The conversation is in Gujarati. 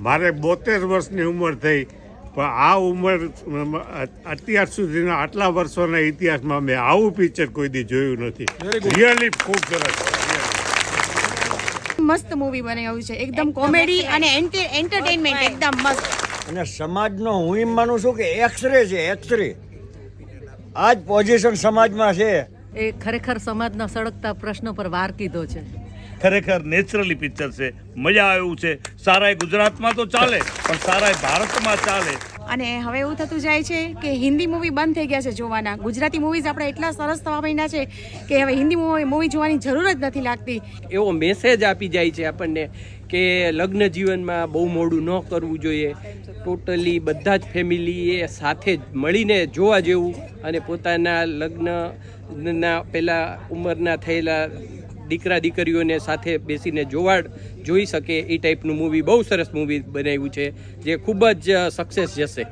મારે 72 વર્ષની ઉંમર થઈ, પણ આ ઉંમર અત્યાર સુધીના આટલા વર્ષોના ઇતિહાસમાં મેં આવું પિક્ચર કોઈ દી જોયું નથી. રિયલી ખૂબ સરસ, મસ્ત મૂવી બનાવ્યું છે, એકદમ કોમેડી અને એન્ટરટેનમેન્ટ એકદમ મસ્ત. અને સમાજનો હું એમ માનું છું કે એક્સરે છે, એક્સરે આ જ પોઝિશન સમાજમાં છે. એ ખરેખર સમાજના સળગતા પ્રશ્નો પર વાર કીધો છે. ખરેખર નેચરલી પિક્ચર છે, મજા આવે એવું છે. સારાય ગુજરાતમાં તો ચાલે, પણ સારાય ભારતમાં ચાલે. અને હવે એવું થતું જાય છે કે હિન્દી મૂવી બંધ થઈ ગયા છે જોવાના. ગુજરાતી મૂવીઝ આપણે એટલા સરસ થવા માંડ્યા છે કે હવે હિન્દી મૂવી જોવાની જરૂર જ નથી લાગતી. એવો મેસેજ આપી જાય છે આપણને કે લગ્ન જીવનમાં બહુ મોડું ન કરવું જોઈએ. ટોટલી બધા જ ફેમિલીએ સાથે જ મળીને જોવા જેવું, અને પોતાના લગ્નના પહેલાં ઉંમરના થયેલા દીકરા દીકરીઓને સાથે બેસીને જોઈ શકે એ ટાઈપનું મૂવી, બહુ સરસ મૂવી બનાવ્યું છે જે ખૂબ જ સક્સેસ જશે.